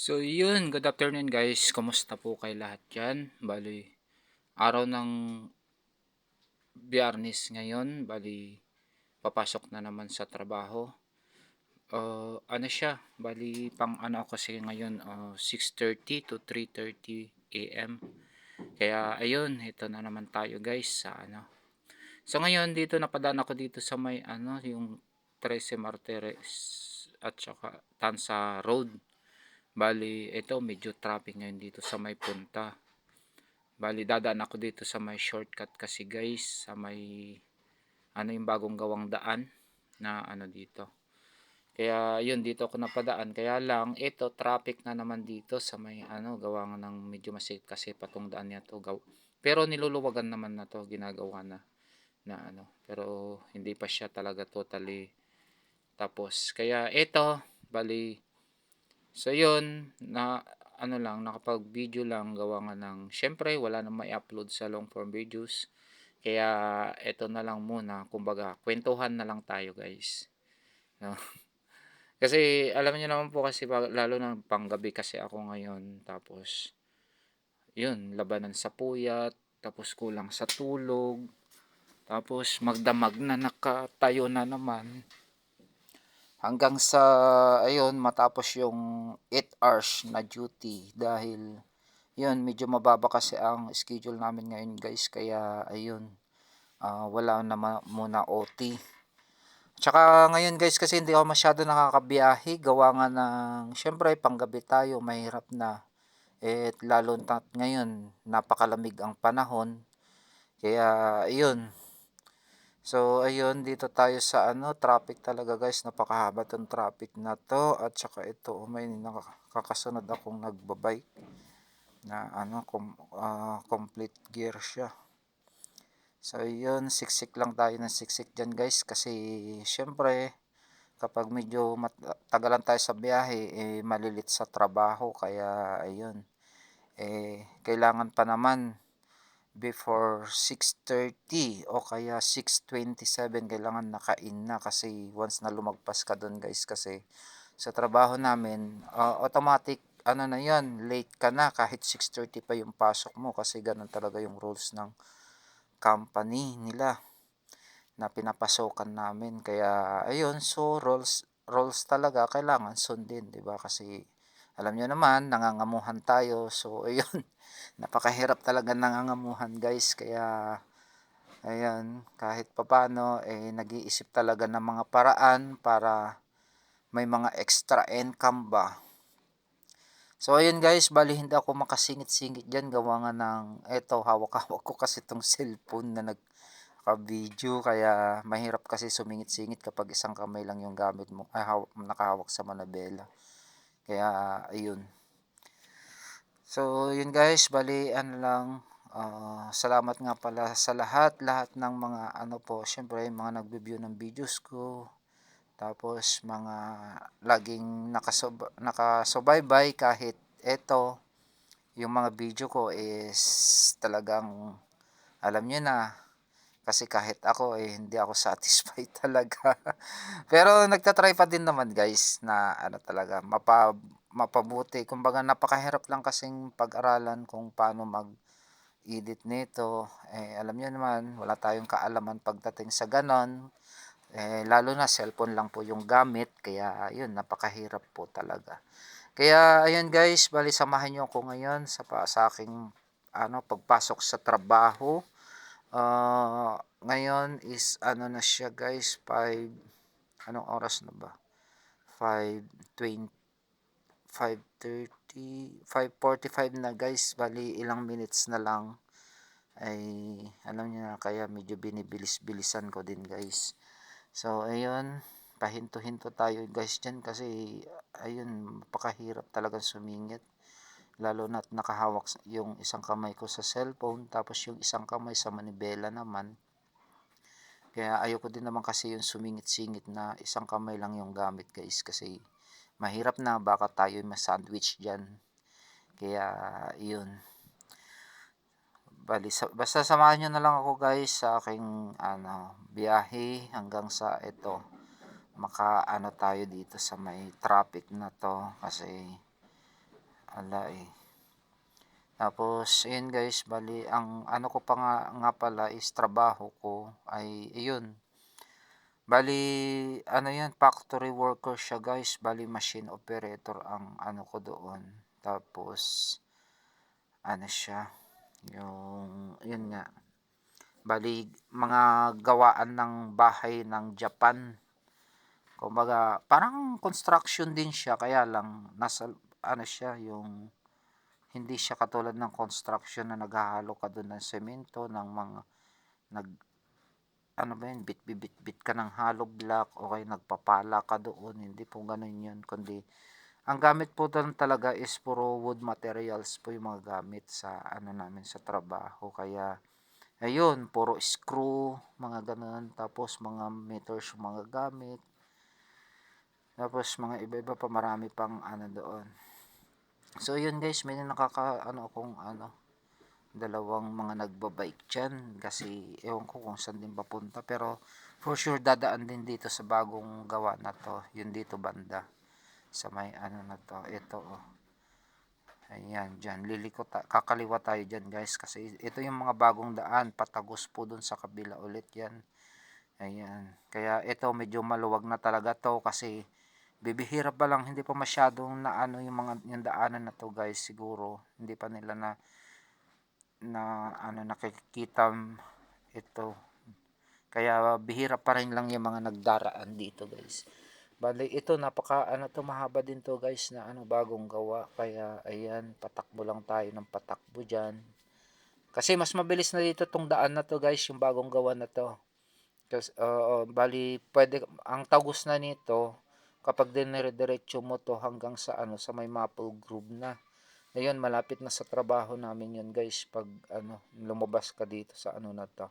So yun, good afternoon guys. Kumusta po kay lahat dyan? Bali, araw ng Biyernes ngayon. Bali, papasok na naman sa trabaho. Ano siya? Bali, pang ano ako kasi ngayon, 6:30 to 3:30 AM. Kaya ayun, ito na naman tayo guys sa ano. So ngayon dito napadaan ako dito sa may ano, yung 13 Martires at saka Tansa Road. Bali, ito medyo traffic ngayon dito sa may punta. Bali, dadaan ako dito sa may shortcut kasi guys, sa may ano yung bagong gawang daan na ano dito. Kaya yun, dito ako napadaan. Kaya lang, ito traffic na naman dito sa may ano, gawa nga ng medyo masikip kasi patong daan niya to. Pero niluluwagan naman na to, ginagawa na ano. Pero hindi pa siya talaga totally tapos. Kaya ito, bali, so yun, na ano lang, nakapag-video lang gawa nga ng, syempre wala nang mai-upload sa long form videos. Kaya eto na lang muna, kumbaga, kwentuhan na lang tayo guys. No? Kasi alam niyo naman po kasi lalo na panggabi kasi ako ngayon. Tapos, yun, labanan sa puyat, tapos kulang sa tulog, tapos magdamag na nakatayo na naman. Hanggang sa, ayun, matapos yung 8 hours na duty dahil yun, medyo mababa kasi ang schedule namin ngayon guys. Kaya, ayun, wala na muna OT. Tsaka ngayon guys kasi hindi ako masyado nakakabiyahe. Gawa nga ng, syempre, panggabi tayo, mahirap na. Eh, lalo na ngayon, napakalamig ang panahon. Kaya, ayun. So, ayun, dito tayo sa ano, traffic talaga guys. Napakahaba tong traffic na to. At saka ito, may nakakasunod akong nagbabike na ano, complete gear siya. So, yun, siksik lang tayo ng siksik dyan guys. Kasi, syempre, kapag medyo tagalan tayo sa biyahe, eh, malilit sa trabaho. Kaya, ayun, eh, kailangan pa naman before 6:30 o kaya 6:27 kailangan nakain na kasi once na lumagpas ka doon guys kasi sa trabaho namin automatic ano na yon, late ka na kahit 6:30 pa yung pasok mo kasi ganun talaga yung rules ng company nila na pinapasokan namin. Kaya ayun, so rules talaga kailangan sundin, 'di ba? Kasi alam niyo naman, nangangamuhan tayo. So ayun, napakahirap talaga nangangamuhan, guys. Kaya ayan, kahit papano eh nag-iisip talaga ng mga paraan para may mga extra income ba. So ayun guys, bali hindi ako makasingit-singit diyan gawa nga ng eto, hawak-hawak ko kasi tong cellphone na nagka-video kaya mahirap kasi sumingit-singit kapag isang kamay lang yung gamit mo ay nakahawak sa manabela. Kaya ayun. So yun guys, bali ano lang, salamat nga pala sa lahat ng mga ano po, syempre mga nagbe-view ng videos ko. Tapos mga laging nakasubaybay kahit eto yung mga video ko is talagang alam nyo na kasi kahit ako eh hindi ako satisfied talaga. Pero nagtatry pa din naman guys na ano talaga mapabuti. Kumbaga napakahirap lang kasing pag-aralan kung paano mag-edit nito. Eh alam niyo naman wala tayong kaalaman pagdating sa ganon. Eh lalo na cellphone lang po yung gamit kaya yun napakahirap po talaga. Kaya ayun guys, bali samahan niyo ako ngayon sa aking ano pagpasok sa trabaho. Ngayon is ano na siya guys, 5 anong oras na ba? 5:20 5:30 5:45 na guys. Bali ilang minutes na lang ay alam niyo na kaya medyo binibilis-bilisan ko din guys. So ayun, pahinto-hinto tayo guys diyan kasi ayun, napakahirap talagang sumingit. Lalo na't nakahawak yung isang kamay ko sa cellphone tapos yung isang kamay sa manibela naman. Kaya ayoko din naman kasi yung sumingit-singit na isang kamay lang yung gamit guys kasi mahirap na baka tayo ma-sandwich dyan. Kaya yun. Basta samahan nyo na lang ako guys sa aking ano, biyahe hanggang sa ito. Maka ano tayo dito sa may traffic na to kasi ala eh. Tapos, ayun guys, bali, ang ano ko pa nga pala is trabaho ko ay, ayun. Bali, ano yan, factory worker siya guys. Bali, machine operator ang ano ko doon. Tapos, ano siya, yun nga. Bali, mga gawaan ng bahay ng Japan. Kumbaga, parang construction din siya, kaya lang, nasa, ano siya, yung, hindi siya katulad ng construction na naghahalo ka doon ng semento, ng mga, nag, ano ba yun, bit ka ng hollow block, o kaya nagpapala ka doon, hindi po ganun yun, kundi, ang gamit po doon talaga is puro wood materials po yung mga gamit sa, ano namin, sa trabaho, kaya, ayun, puro screw, mga ganun, tapos mga meters yung mga gamit, tapos mga iba-iba pa, marami pang ano doon. So yun guys, may nakaka ano akong ano, dalawang mga nagbabike dyan, kasi ewan ko kung saan din papunta, pero for sure dadaan din dito sa bagong gawa na to, yun dito banda sa may ano na to, ito oh. Ayan, dyan, kakaliwa tayo dyan guys, kasi ito yung mga bagong daan, patagos po dun sa kabila ulit yan. Ayan, kaya ito medyo maluwag na talaga to, kasi bibihira pa lang, hindi pa masyadong na ano yung mga yung daanan na to guys, siguro hindi pa nila na ano nakikita ito, kaya bihira pa rin lang yung mga nagdaraan dito guys. Bali ito, napaka ano to, mahaba din to guys, na ano, bagong gawa, kaya ayan, patakbo lang tayo ng patakbo dyan, kasi mas mabilis na dito tong daan na to guys, yung bagong gawa na to. Kasi, bali, pwede, ang tagos na nito, kapag dinire-diretso mo to hanggang sa ano, sa may Maple Grove na. Ayun, malapit na sa trabaho namin yun guys, pag ano, lumabas ka dito sa ano na to,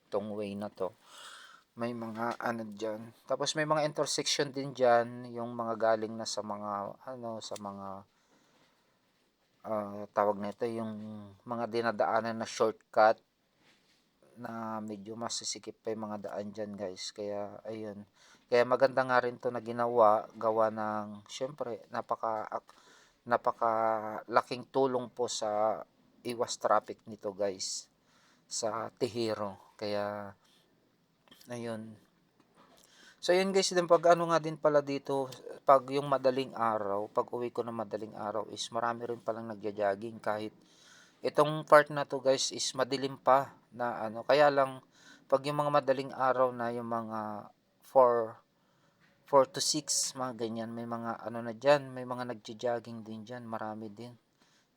tong way na to. May mga ano dyan. Tapos may mga intersection din dyan, yung mga galing na sa mga, ano, sa mga, tawag nito, yung mga dinadaanan na shortcut, na medyo masisikip pa yung mga daan dyan guys, kaya ayun, kaya maganda nga rin to na gawa ng, syempre, napaka laking tulong po sa iwas traffic nito guys, sa Tihero, kaya ayun. So yun guys, din pag ano nga din pala dito, pag yung madaling araw, pag uwi ko ng madaling araw is marami rin palang nagja-jogging, kahit itong part na to guys is madilim pa na ano, kaya lang pag yung mga madaling araw na, yung mga 4 to 6, mga ganyan, may mga ano na diyan, may mga nagja-jogging din diyan, marami din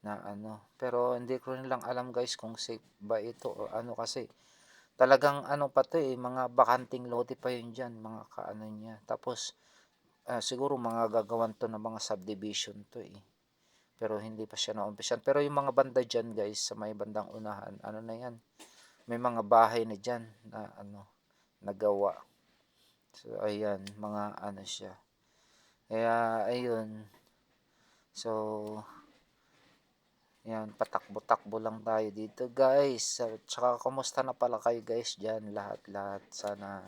na ano. Pero hindi ko rin lang alam guys kung safe ba ito o ano, kasi talagang ano pa to eh, mga bakanting lote pa yun diyan, mga kaano niya. Tapos siguro mga gagawan to ng mga subdivision to eh, pero hindi pa siya naumpisan. Pero yung mga banda dyan guys, sa may bandang unahan, ano na yan, may mga bahay na dyan na ano, nagawa. So ayan, mga ano siya, kaya ayun. So yan, patakbo-takbo lang tayo dito guys. Tsaka kumusta na pala kayo guys dyan, lahat-lahat, sana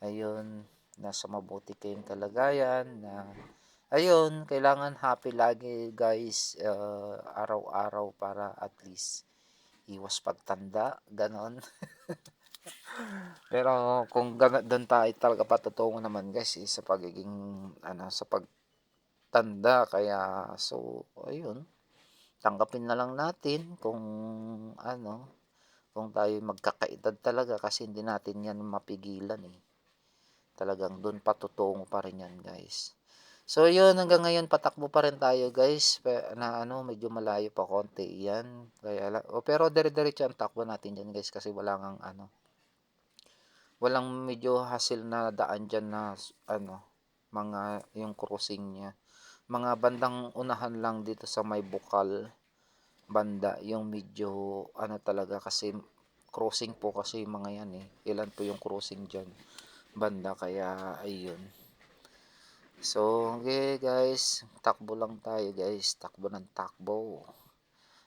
ayun, nasa mabuti kayong kalagayan, na ayun, kailangan happy lagi guys, araw-araw, para at least iwas pagtanda, ganon. Pero kung doon tayo talaga patutungo naman guys, sa pagiging ano, sa pagtanda, kaya so ayun, tanggapin na lang natin kung ano, kung tayo magkakaedad talaga, kasi hindi natin yan mapigilan eh. Talagang doon patutungo pa rin yan guys. So yun, hanggang ngayon patakbo pa rin tayo guys, na ano, medyo malayo pa konti yan, kaya pero dire-diretso ang takbo natin dyan guys, kasi walang medyo hassle na daan dyan na ano, mga yung crossing niya, mga bandang unahan lang dito sa may Bukal banda, yung medyo ano talaga, kasi crossing po kasi mga yan eh, ilan po yung crossing dyan banda, kaya ayun. So okay guys, takbo lang tayo guys, takbo ng takbo,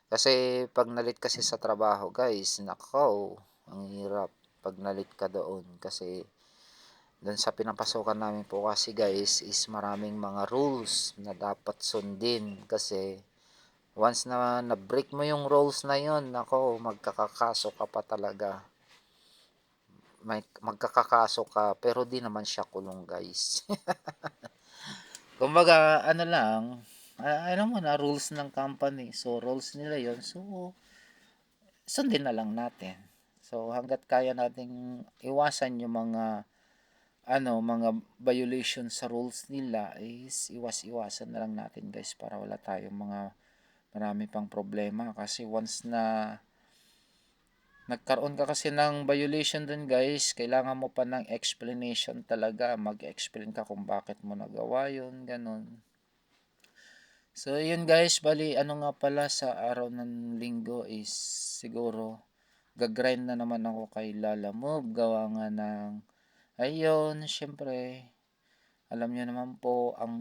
kasi pag nalit kasi sa trabaho guys, nakaw, ang hirap pag nalit ka doon, kasi Doon sa pinapasukan namin po kasi guys is maraming mga rules na dapat sundin kasi once na na-break mo yung rules na yun, nako, magkakakaso ka pa talaga. Magkakakaso ka pero di naman siya kulong guys. Kumbaga ano lang, ano mo na rules ng company. So rules nila yon. So sundin na lang natin. So hangga't kaya nating iwasan yung mga mga violation sa rules nila is iwas-iwasan na lang natin guys para wala tayong mga marami pang problema kasi once na nagkaroon ka kasi ng violation dun guys, kailangan mo pa ng explanation talaga, mag-explain ka kung bakit mo nagawa yun, ganun. So yun guys, bali ano nga pala sa araw ng linggo is siguro gagrind na naman ako kay Lala Move, gawa nga ng ayun, syempre alam niyo naman po ang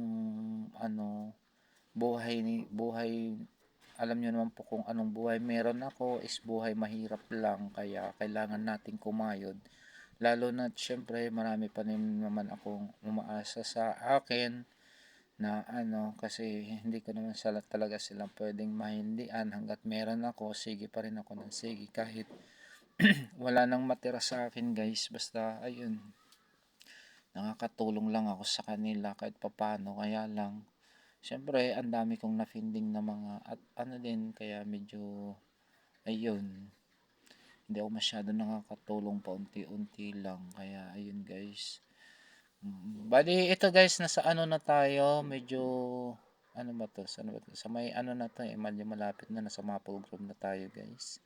ano buhay, alam niyo naman po kung anong buhay meron ako is buhay mahirap lang kaya kailangan nating kumayod. Lalo na syempre marami pa rin naman akong umaasa sa akin na kasi hindi ko naman talaga silang pwedeng mahindian hanggat meron ako, sige pa rin ako ng sige kahit wala nang matira sa akin guys, basta ayun, nakakatulong lang ako sa kanila kahit papano, kaya lang siyempre ang dami kong na-finding na mga at ano din kaya medyo ayun, hindi ako masyado nakakatulong pa unti-unti lang kaya ayun guys. Bali ito guys, nasa ano na tayo, medyo ano ba to, sa may ano na to medyo malapit na, nasa Maple Grove na tayo guys,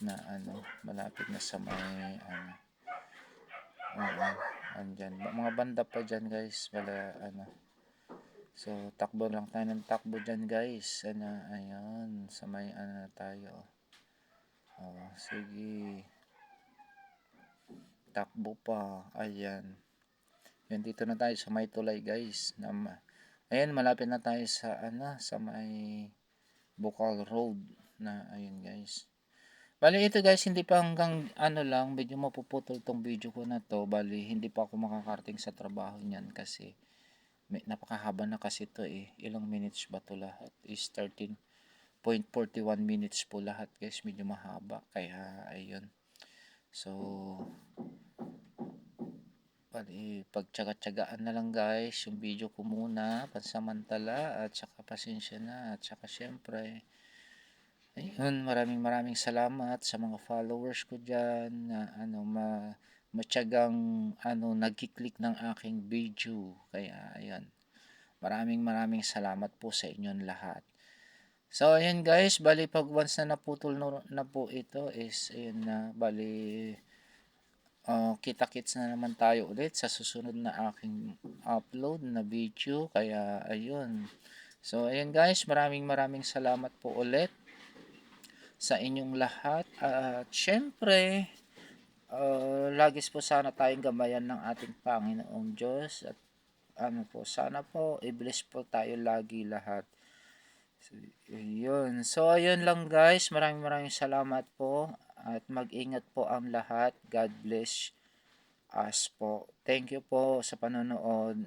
na malapit na sa may andyan mga banda pa dyan guys, wala so takbo lang tayo ng takbo dyan guys, ayan sa may na tayo, sige, takbo pa, ayan, yun, dito na tayo sa may tulay guys, ayan malapit na tayo sa sa may Bukal Road na ayun guys. Bali ito guys, hindi pa hanggang lang, medyo mapuputol tong video ko na to. Bali hindi pa ako makakarating sa trabaho niyan kasi napakahaba na kasi to Ilang minutes ba to lahat? Is 13.41 minutes po lahat guys. Medyo mahaba. Kaya ayun. So bali pagtyaga-tyagaan na lang guys yung video ko muna pansamantala, at saka pasensya na, at saka syempre ayun, maraming salamat sa mga followers ko dyan na matyagang nagki-click ng aking video. Kaya ayun, maraming salamat po sa inyong lahat. So ayun guys, bali pag once na naputol na po ito is ayun na, bali kita-kits na naman tayo ulit sa susunod na aking upload na video. Kaya ayun, so ayun guys, maraming salamat po ulit sa inyong lahat, at syempre lagis po sana tayong gabayan ng ating Panginoong Diyos, at po sana po i-bless po tayo lagi lahat. So yun, so ayun lang guys, maraming salamat po, at mag-ingat po ang lahat. God bless us po. Thank you po sa panonood.